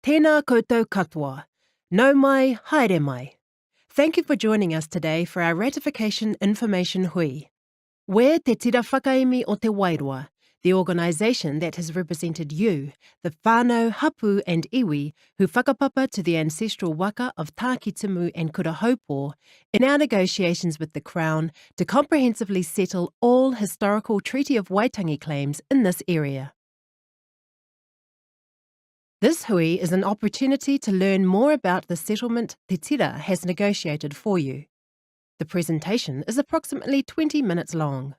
Tēnā koutou katoa. Nau mai, haere mai. Thank you for joining us today for our Ratification Information Hui. We're Te Tira Whakaimi o Te Wairua, the organisation that has represented you, the whānau, hapu and iwi, who whakapapa to the ancestral waka of Tākitimu and Kurahaupō in our negotiations with the Crown to comprehensively settle all historical Treaty of Waitangi claims in this area. This hui is an opportunity to learn more about the settlement Te Tira has negotiated for you. The presentation is approximately 20 minutes long.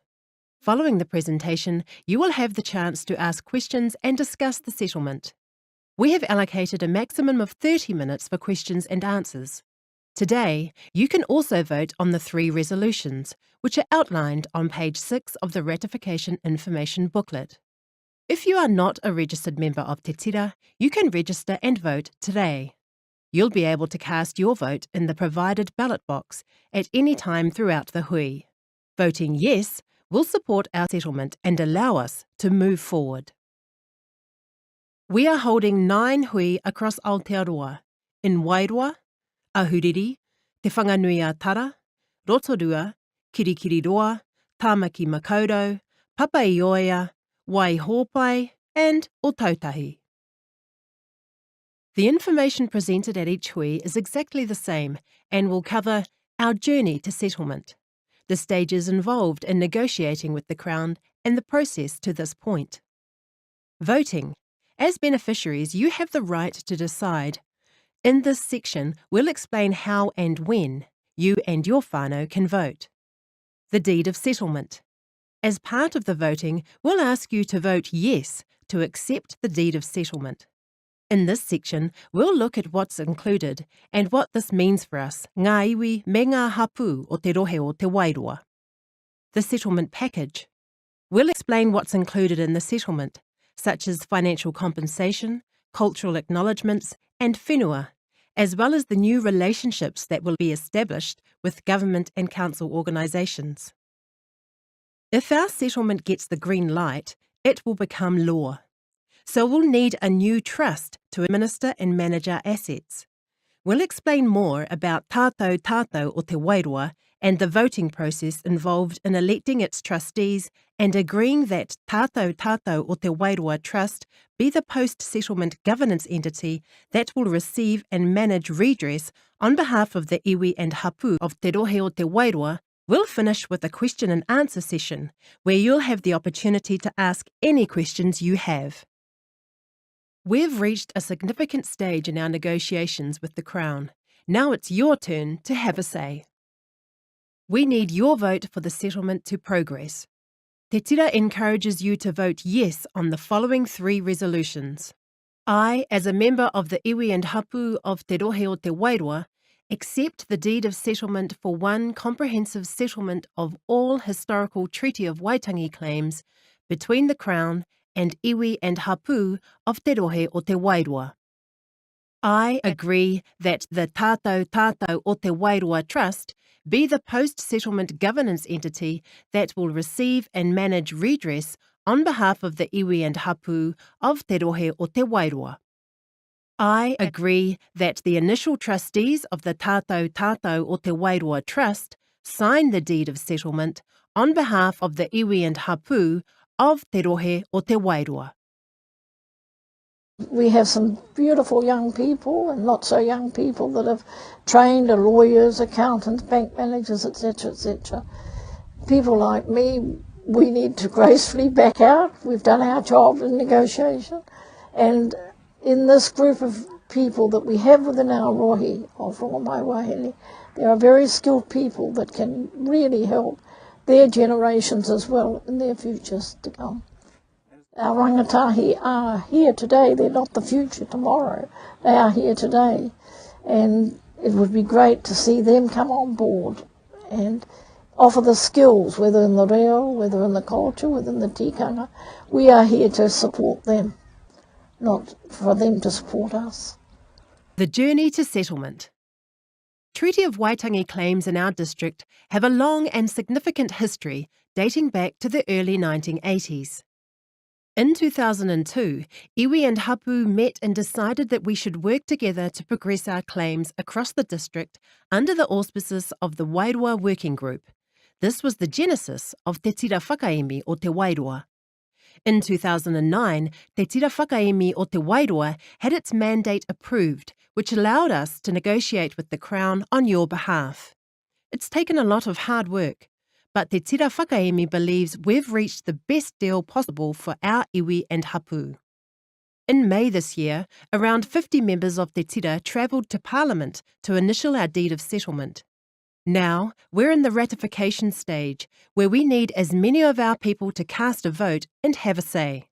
Following the presentation, you will have the chance to ask questions and discuss the settlement. We have allocated a maximum of 30 minutes for questions and answers. Today, you can also vote on the 3 resolutions, which are outlined on page 6 of the Ratification Information booklet. If you are not a registered member of Te Tira, you can register and vote today. You'll be able to cast your vote in the provided ballot box at any time throughout the hui. Voting yes will support our settlement and allow us to move forward. We are holding 9 hui across Aotearoa, in Wairua, Ahuriri, Te Whanganui Tara, Rotorua, Kirikiriroa, Tāmaki Makaurau, Papaioea, Waihopai and Otautahi. The information presented at each hui is exactly the same and will cover our journey to settlement, the stages involved in negotiating with the Crown and the process to this point. Voting. As beneficiaries, you have the right to decide. In this section, we'll explain how and when you and your whānau can vote. The deed of settlement. As part of the voting, we'll ask you to vote yes to accept the deed of settlement. In this section, we'll look at what's included and what this means for us, ngā iwi me ngā hapu o te rohe o te Wairua. The settlement package. We'll explain what's included in the settlement, such as financial compensation, cultural acknowledgements and whenua, as well as the new relationships that will be established with government and council organisations. If our settlement gets the green light, it will become law. So we'll need a new trust to administer and manage our assets. We'll explain more about tātou o te Wairua and the voting process involved in electing its trustees and agreeing that tātou o te Wairua Trust be the post-settlement governance entity that will receive and manage redress on behalf of the iwi and hapu of te rohe o te Wairua. We'll finish with a question and answer session where you'll have the opportunity to ask any questions you have. We've reached a significant stage in our negotiations with the Crown. Now it's your turn to have a say. We need your vote for the settlement to progress. Te Tira encourages you to vote yes on the following 3 resolutions. I, as a member of the iwi and hapu of te rohe o te Wairua, accept the deed of settlement for one comprehensive settlement of all historical Treaty of Waitangi claims between the Crown and iwi and hapu of te rohe o te Wairua. I agree that the tātou o te Wairua Trust be the post-settlement governance entity that will receive and manage redress on behalf of the iwi and hapu of te rohe o te Wairua. I agree that the initial trustees of the tātou o te Wairua Trust sign the deed of settlement on behalf of the iwi and hapu of te rohe o te Wairua. We have some beautiful young people and not so young people that have trained as lawyers, accountants, bank managers, etc., etc. People like me, we need to gracefully back out. We've done our job in negotiation, and in this group of people that we have within our rohi of Rongamai Wahine, there are very skilled people that can really help their generations as well in their futures to come. Our rangatahi are here today. They're not the future tomorrow. They are here today. And it would be great to see them come on board and offer the skills, whether in the reo, whether in the culture, whether in the tikanga. We are here to support them, not for them to support us. The journey to settlement. Treaty of Waitangi claims in our district have a long and significant history dating back to the early 1980s. In 2002, iwi and hapu met and decided that we should work together to progress our claims across the district under the auspices of the Wairua Working Group. This was the genesis of Te Tira Whakaemi o Te Wairua. In 2009, Te Tira Whakaemi o Te Wairua had its mandate approved, which allowed us to negotiate with the Crown on your behalf. It's taken a lot of hard work, but Te Tira Whakaemi believes we've reached the best deal possible for our iwi and hapu. In May this year, around 50 members of Te Tira travelled to Parliament to initial our deed of settlement. Now, we're in the ratification stage, where we need as many of our people to cast a vote and have a say.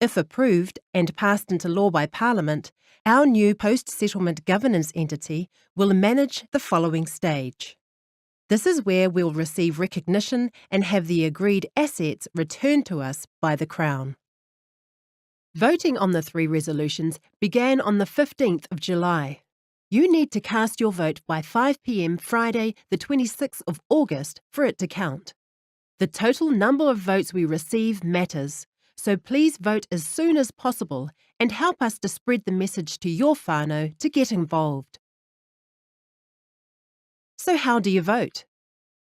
If approved and passed into law by Parliament, our new post-settlement governance entity will manage the following stage. This is where we'll receive recognition and have the agreed assets returned to us by the Crown. Voting on the 3 resolutions began on the 15th of July. You need to cast your vote by 5 p.m. Friday, the 26th of August, for it to count. The total number of votes we receive matters, so please vote as soon as possible and help us to spread the message to your whānau to get involved. So how do you vote?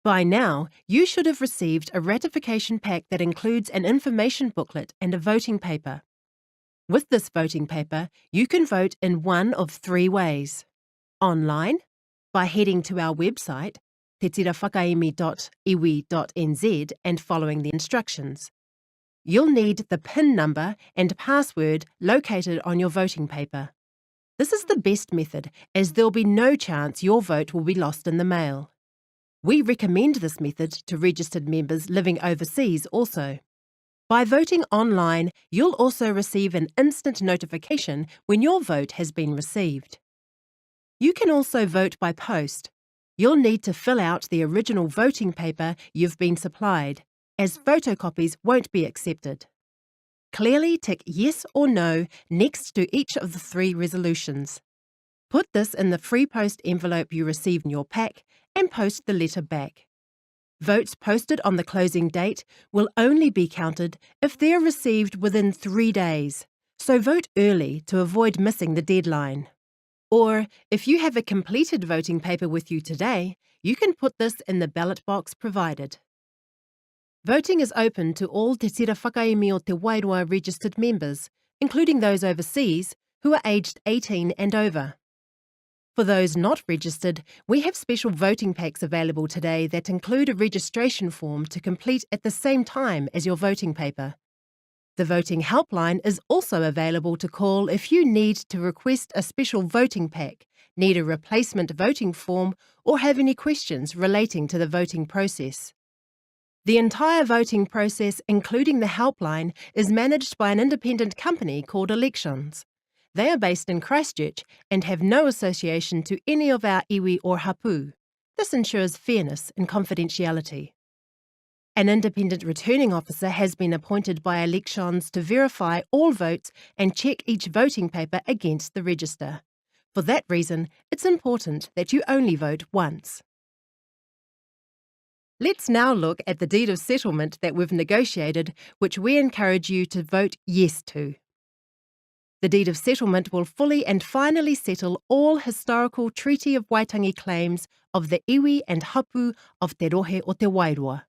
By now, you should have received a ratification pack that includes an information booklet and a voting paper. With this voting paper, you can vote in one of 3 ways. Online, by heading to our website, tetirawhakaemi.iwi.nz, and following the instructions. You'll need the PIN number and password located on your voting paper. This is the best method, as there'll be no chance your vote will be lost in the mail. We recommend this method to registered members living overseas also. By voting online, you'll also receive an instant notification when your vote has been received. You can also vote by post. You'll need to fill out the original voting paper you've been supplied, as photocopies won't be accepted. Clearly tick yes or no next to each of the 3 resolutions. Put this in the free post envelope you receive in your pack and post the letter back. Votes posted on the closing date will only be counted if they are received within 3 days, so vote early to avoid missing the deadline. Or, if you have a completed voting paper with you today, you can put this in the ballot box provided. Voting is open to all Te Tira Whakaemi o Te Wairua registered members, including those overseas who are aged 18 and over. For those not registered, we have special voting packs available today that include a registration form to complete at the same time as your voting paper. The voting helpline is also available to call if you need to request a special voting pack, need a replacement voting form, or have any questions relating to the voting process. The entire voting process, including the helpline, is managed by an independent company called Elections. They are based in Christchurch and have no association to any of our iwi or hapu. This ensures fairness and confidentiality. An independent returning officer has been appointed by Elections to verify all votes and check each voting paper against the register. For that reason, it's important that you only vote once. Let's now look at the deed of settlement that we've negotiated, which we encourage you to vote yes to. The deed of settlement will fully and finally settle all historical Treaty of Waitangi claims of the iwi and hapu of Te Rohe o Te Wairua.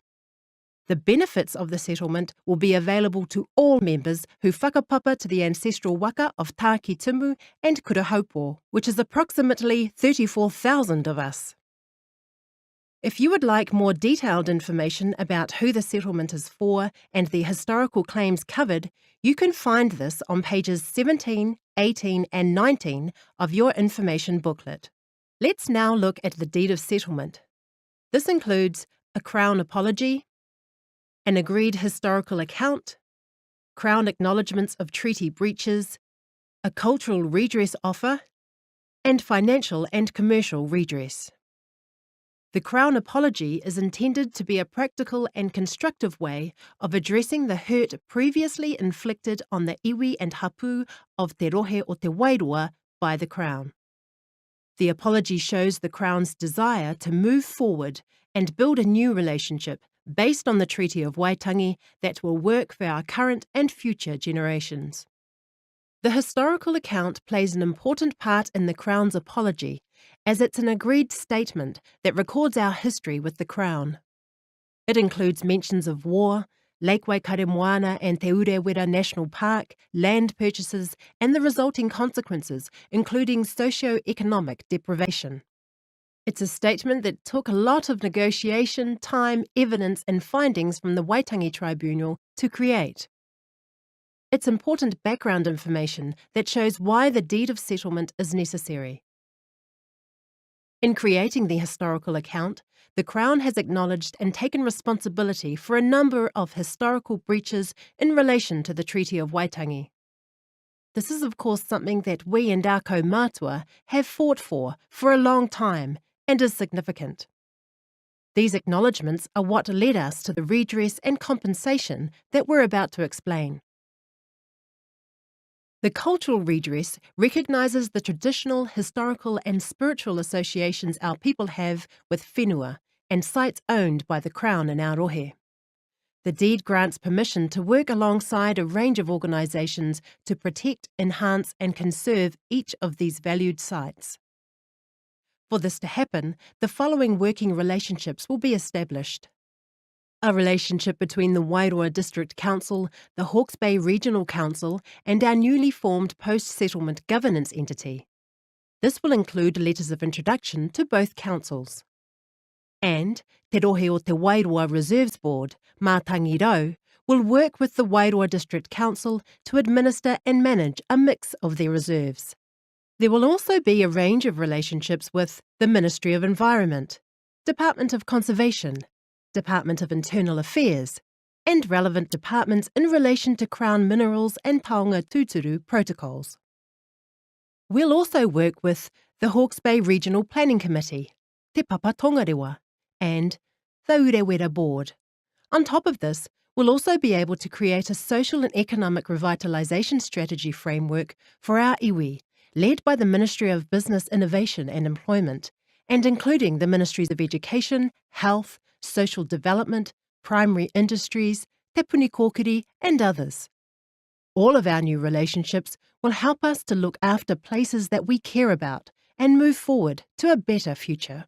The benefits of the settlement will be available to all members who whakapapa to the ancestral waka of Tāki Timu and Kurahaupo, which is approximately 34,000 of us. If you would like more detailed information about who the settlement is for and the historical claims covered, you can find this on pages 17, 18 and 19 of your information booklet. Let's now look at the deed of settlement. This includes a Crown apology, an agreed historical account, Crown acknowledgements of treaty breaches, a cultural redress offer, and financial and commercial redress. The Crown apology is intended to be a practical and constructive way of addressing the hurt previously inflicted on the iwi and hapu of Te Rohe o Te Wairua by the Crown. The apology shows the Crown's desire to move forward and build a new relationship based on the Treaty of Waitangi that will work for our current and future generations. The historical account plays an important part in the Crown's apology, as it's an agreed statement that records our history with the Crown. It includes mentions of war, Lake Waikaremoana and Te Urewera National Park, land purchases, and the resulting consequences, including socio-economic deprivation. It's a statement that took a lot of negotiation, time, evidence, and findings from the Waitangi Tribunal to create. It's important background information that shows why the deed of settlement is necessary. In creating the historical account, the Crown has acknowledged and taken responsibility for a number of historical breaches in relation to the Treaty of Waitangi. This is of course something that we and our kaumātua have fought for a long time and is significant. These acknowledgements are what led us to the redress and compensation that we're about to explain. The cultural redress recognises the traditional, historical and spiritual associations our people have with whenua and sites owned by the Crown in our rohe. The deed grants permission to work alongside a range of organisations to protect, enhance and conserve each of these valued sites. For this to happen, the following working relationships will be established. A relationship between the Wairoa District Council, the Hawke's Bay Regional Council and our newly formed post-settlement governance entity. This will include letters of introduction to both councils. And Te Rohe o Te Wairoa Reserves Board, Mātangi Rau, will work with the Wairoa District Council to administer and manage a mix of their reserves. There will also be a range of relationships with the Ministry of Environment, Department of Conservation, Department of Internal Affairs, and relevant departments in relation to Crown Minerals and Taonga Tūturu protocols. We'll also work with the Hawke's Bay Regional Planning Committee, Te Papa Tongarewa, and the Urewera Board. On top of this, we'll also be able to create a social and economic revitalisation strategy framework for our iwi, led by the Ministry of Business, Innovation and Employment, and including the Ministries of Education, Health, Social Development, Primary Industries, Te Punikōkiri and others. All of our new relationships will help us to look after places that we care about and move forward to a better future.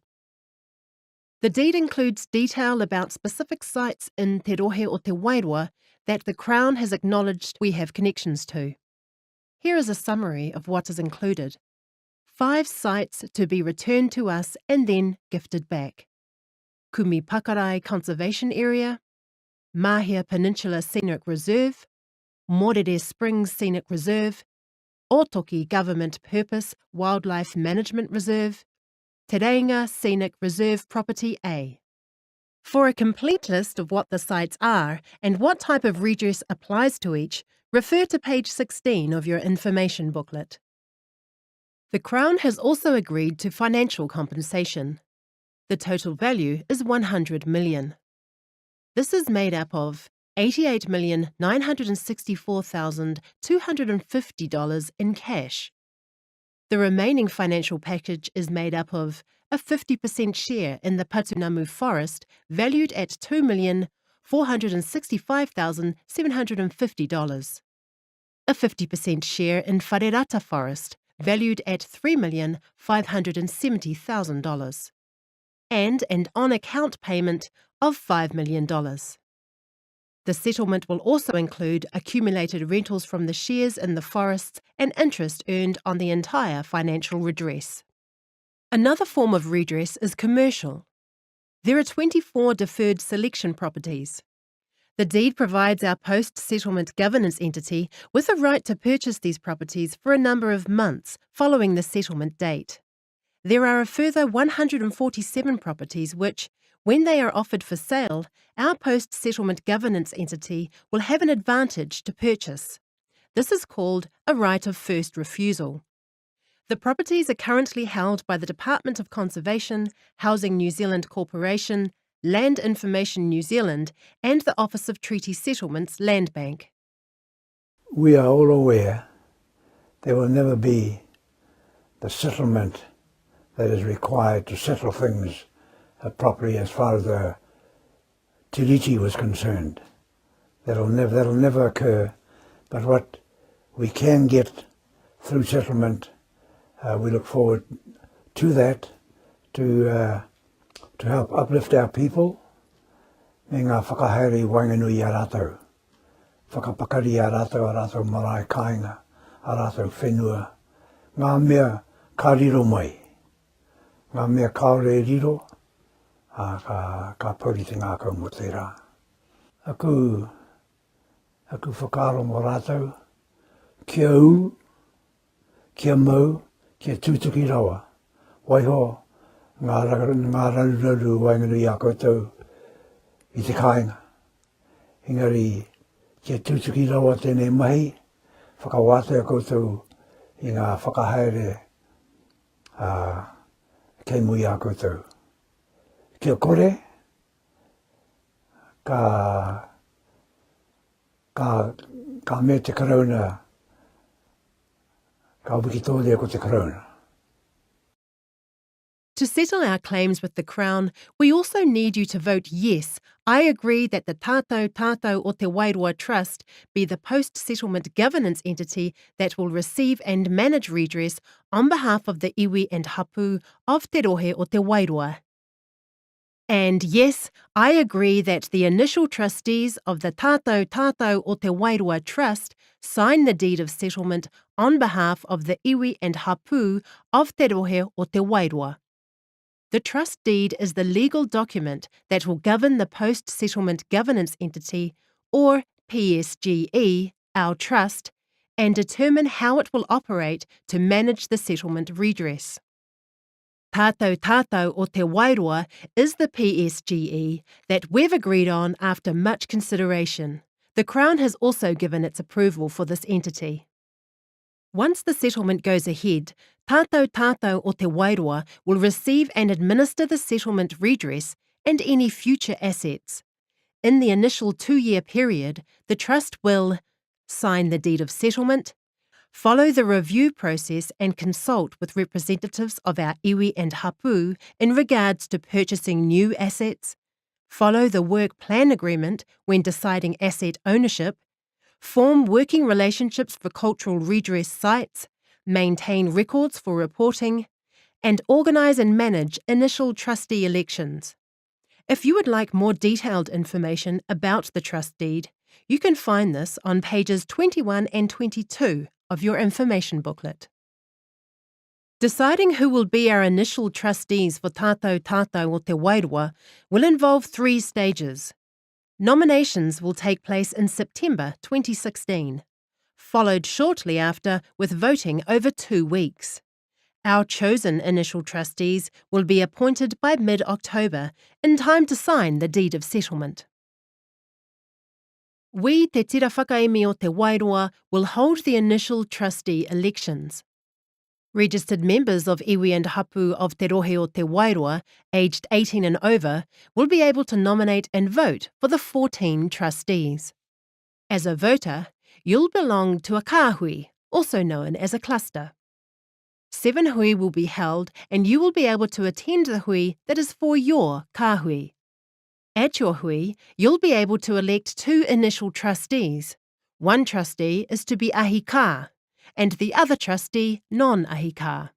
The deed includes detail about specific sites in Te Rohe o Te Wairoa that the Crown has acknowledged we have connections to. Here is a summary of what is included. 5 sites to be returned to us and then gifted back. Kumi Pakarai Conservation Area, Mahia Peninsula Scenic Reserve, Morere Springs Scenic Reserve, Otoki Government Purpose Wildlife Management Reserve, Te Reinga Scenic Reserve Property A. For a complete list of what the sites are and what type of redress applies to each, refer to page 16 of your information booklet. The Crown has also agreed to financial compensation. The total value is $100 million. This is made up of $88,964,250 in cash. The remaining financial package is made up of a 50% share in the Patunamu Forest valued at $2,465,750, a 50% share in Wharerata Forest valued at $3,570,000, and an on-account payment of $5 million. The settlement will also include accumulated rentals from the shares in the forests and interest earned on the entire financial redress. Another form of redress is commercial. There are 24 deferred selection properties. The deed provides our post-settlement governance entity with a right to purchase these properties for a number of months following the settlement date. There are a further 147 properties which, when they are offered for sale, our post-settlement governance entity will have an advantage to purchase. This is called a right of first refusal. The properties are currently held by the Department of Conservation, Housing New Zealand Corporation, Land Information New Zealand and the Office of Treaty Settlements Land Bank. We are all aware there will never be the settlement that is required to settle things properly as far as the tiriti was concerned. That'll never occur. But what we can get through settlement, we look forward to that, to help uplift our people. Me ngā whakahaere wainganui a rātou. Whakapakari a rātou marae kāinga, a rātou whenua. Ngā mea ka riro mai. Ngā mea kaore riro, ka pauriti ngā kau mo te rā. Aku whakaaro mō rātou, kia u, kia mau, kia tūtuki rawa. Waiho, ngā raruraru wainganui a koutou i te kāinga. Engari, kia tūtuki rawa tēnei mahi, whakawātea koutou i ngā whakahaere kei mui a koutou. Kia kore, ka me te karauna, ka wikitōlea ko te karauna. To settle our claims with the Crown, we also need you to vote yes. I agree that the TTWOT o Te Wairua Trust be the post-settlement governance entity that will receive and manage redress on behalf of the iwi and hapu of Te Rohe o Te Wairua. And yes, I agree that the initial trustees of the TTWOT o Te Wairua Trust sign the deed of settlement on behalf of the iwi and hapu of Te Rohe o Te Wairua. The trust deed is the legal document that will govern the post-settlement governance entity, or PSGE, our trust, and determine how it will operate to manage the settlement redress. TTWOT o Te Wairua is the PSGE that we've agreed on after much consideration. The Crown has also given its approval for this entity. Once the settlement goes ahead, TTWOT o Te Wairua will receive and administer the settlement redress and any future assets. In the initial 2-year period, the Trust will sign the deed of settlement, follow the review process and consult with representatives of our iwi and hapu in regards to purchasing new assets, follow the work plan agreement when deciding asset ownership, form working relationships for cultural redress sites, maintain records for reporting, and organise and manage initial trustee elections. If you would like more detailed information about the trust deed, you can find this on pages 21 and 22 of your information booklet. Deciding who will be our initial trustees for TTWOT o Te Wairua will involve 3 stages. Nominations will take place in September 2016, followed shortly after with voting over 2 weeks. Our chosen initial trustees will be appointed by mid-October, in time to sign the deed of settlement. We, Te Tira Whakaemi o Te Wairua, will hold the initial trustee elections. Registered members of iwi and hapu of Te Rohe o Te Wairua, aged 18 and over, will be able to nominate and vote for the 14 trustees. As a voter, you'll belong to a kāhui, also known as a cluster. 7 hui will be held and you will be able to attend the hui that is for your kāhui. At your hui, you'll be able to elect 2 initial trustees. One trustee is to be ahi kā, and the other trustee non-ahi kā.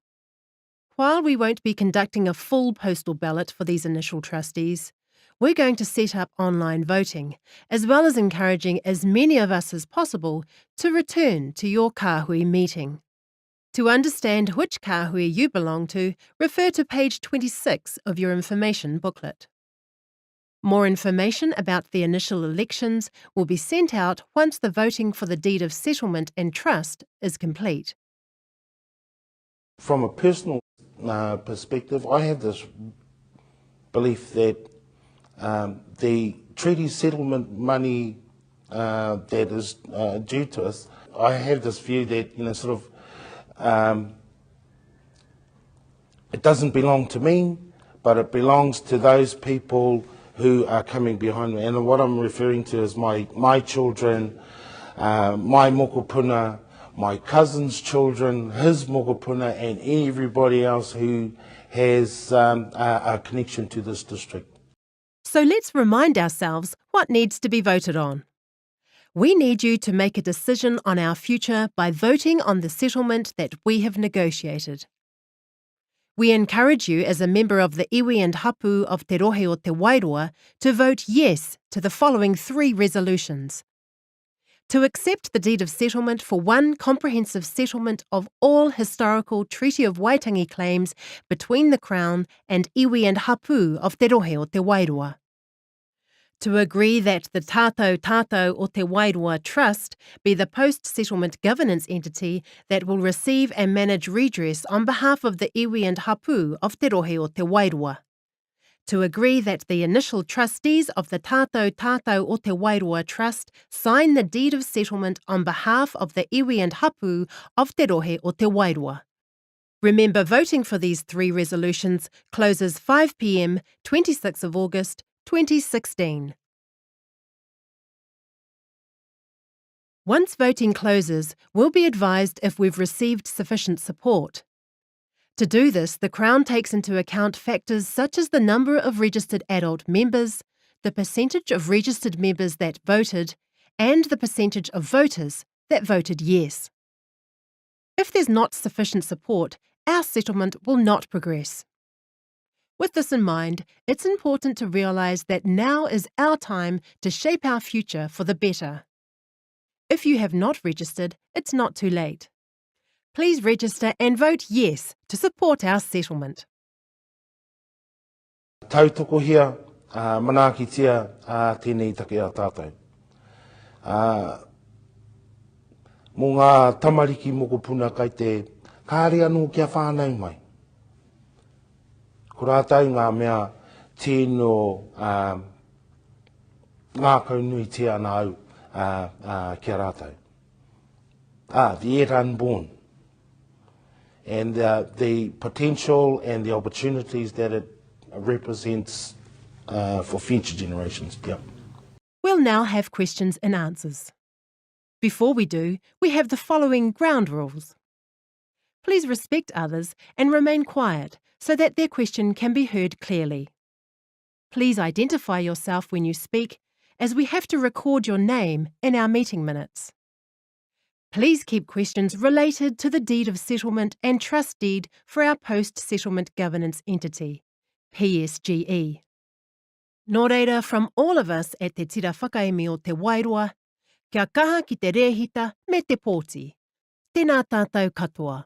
While we won't be conducting a full postal ballot for these initial trustees, we're going to set up online voting, as well as encouraging as many of us as possible to return to your kāhui meeting. To understand which kāhui you belong to, refer to page 26 of your information booklet. More information about the initial elections will be sent out once the voting for the deed of settlement and trust is complete. From a personal perspective, I have this belief that the treaty settlement money that is due to us, I have this view that, it doesn't belong to me, but it belongs to those people who are coming behind me. And what I'm referring to is my children, my mokopuna, my cousin's children, his mokopuna, and everybody else who has a connection to this district. So let's remind ourselves what needs to be voted on. We need you to make a decision on our future by voting on the settlement that we have negotiated. We encourage you as a member of the iwi and hapu of Te Rohe o Te Wairoa to vote yes to the following 3 resolutions. To accept the deed of settlement for one comprehensive settlement of all historical Treaty of Waitangi claims between the Crown and iwi and hapu of Te Rohe o Te Wairoa. To agree that the Tātou o Te Wairoa Trust be the post-settlement governance entity that will receive and manage redress on behalf of the iwi and hapu of Te Rohe o Te Wairoa. To agree that the initial trustees of the Tātou o Te Wairoa Trust sign the deed of settlement on behalf of the iwi and hapu of Te Rohe o Te Wairoa. Remember, voting for these 3 resolutions closes 5 p.m, 26th of August, 2016. Once voting closes, we'll be advised if we've received sufficient support. To do this, the Crown takes into account factors such as the number of registered adult members, the percentage of registered members that voted, and the percentage of voters that voted yes. If there's not sufficient support, our settlement will not progress. With this in mind, it's important to realise that now is our time to shape our future for the better. If you have not registered, it's not too late. Please register and vote yes to support our settlement. Tautoko hia, manakitia tēnei take a tātou. Mō ngā tamariki moko puna kai te kāre anō kia whānau mai. Ko rātou ngā mea tēno ngā kaunui te ana au kia rātou. The yet unborn. And the potential and the opportunities that it represents for future generations. Yep. We'll now have questions and answers. Before we do, we have the following ground rules. Please respect others and remain quiet so that their question can be heard clearly. Please identify yourself when you speak, as we have to record your name in our meeting minutes. Please keep questions related to the Deed of Settlement and Trust Deed for our Post-Settlement Governance Entity, PSGE. Nō reira, from all of us at Te Tira Whakaemi o Te Wairoa, kia kaha ki te rēhita me te pōti. Tēnā tātou katoa.